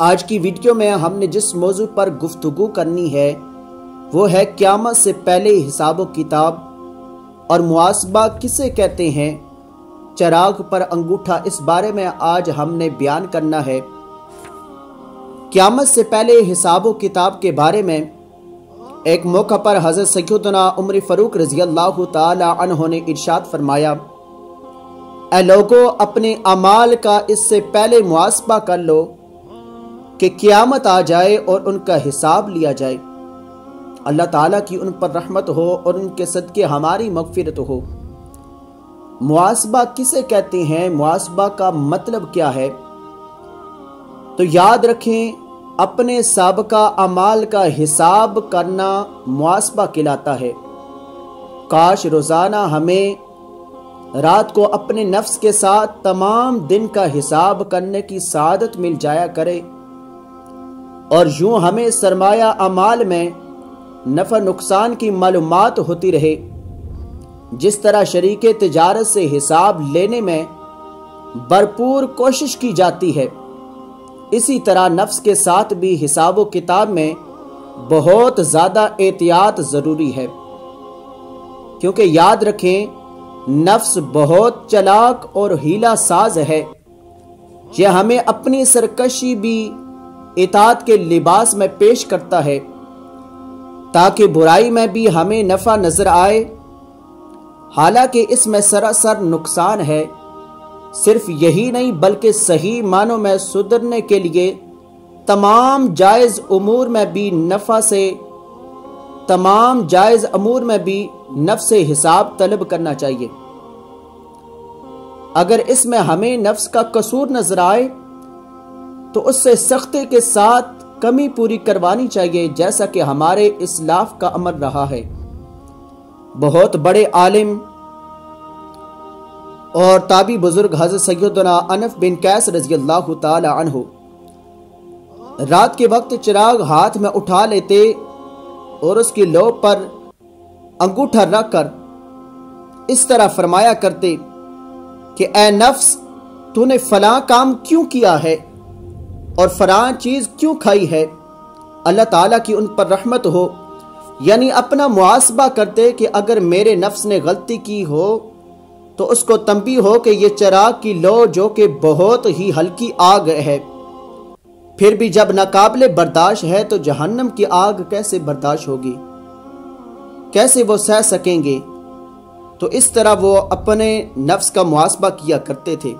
آج کی ویڈیو میں ہم نے جس موضوع پر گفتگو کرنی ہے وہ ہے قیامت سے پہلے حساب و کتاب اور محاسبہ کسے کہتے ہیں، چراغ پر انگوٹھا۔ اس بارے میں آج ہم نے بیان کرنا ہے۔ قیامت سے پہلے حساب و کتاب کے بارے میں ایک موقع پر حضرت سیدنا عمر فاروق رضی اللہ تعالی عنہ نے ارشاد فرمایا، اے لوگو، اپنے اعمال کا اس سے پہلے محاسبہ کر لو کہ قیامت آ جائے اور ان کا حساب لیا جائے۔ اللہ تعالیٰ کی ان پر رحمت ہو اور ان کے صدقے ہماری مغفرت ہو۔ محاسبہ کسے کہتے ہیں، محاسبہ کا مطلب کیا ہے؟ تو یاد رکھیں، اپنے سابقہ اعمال کا حساب کرنا محاسبہ کہلاتا ہے۔ کاش روزانہ ہمیں رات کو اپنے نفس کے ساتھ تمام دن کا حساب کرنے کی سعادت مل جایا کرے، اور یوں ہمیں سرمایہ اعمال میں نفع نقصان کی معلومات ہوتی رہے۔ جس طرح شریک تجارت سے حساب لینے میں بھرپور کوشش کی جاتی ہے، اسی طرح نفس کے ساتھ بھی حساب و کتاب میں بہت زیادہ احتیاط ضروری ہے، کیونکہ یاد رکھیں نفس بہت چلاک اور ہیلا ساز ہے۔ یہ ہمیں اپنی سرکشی بھی اطاعت کے لباس میں پیش کرتا ہے تاکہ برائی میں بھی ہمیں نفع نظر آئے، حالانکہ اس میں سراسر نقصان ہے۔ صرف یہی نہیں بلکہ صحیح معنوں میں سدھرنے کے لیے تمام جائز امور میں بھی نفس سے حساب طلب کرنا چاہیے۔ اگر اس میں ہمیں نفس کا قصور نظر آئے تو اس سے سختی کے ساتھ کمی پوری کروانی چاہیے، جیسا کہ ہمارے اسلاف کا عمل رہا ہے۔ بہت بڑے عالم اور تابعی بزرگ حضرت سیدنا انس بن قیس رضی اللہ تعالی عنہ رات کے وقت چراغ ہاتھ میں اٹھا لیتے اور اس کی لو پر انگوٹھا رکھ کر اس طرح فرمایا کرتے کہ اے نفس، تو نے فلاں کام کیوں کیا ہے اور فلاں چیز کیوں کھائی ہے؟ اللہ تعالیٰ کی ان پر رحمت ہو، یعنی اپنا محاسبہ کرتے کہ اگر میرے نفس نے غلطی کی ہو تو اس کو تنبیہ ہو کہ یہ چراغ کی لو جو کہ بہت ہی ہلکی آگ ہے، پھر بھی جب ناقابل برداشت ہے تو جہنم کی آگ کیسے برداشت ہوگی، کیسے وہ سہ سکیں گے؟ تو اس طرح وہ اپنے نفس کا محاسبہ کیا کرتے تھے۔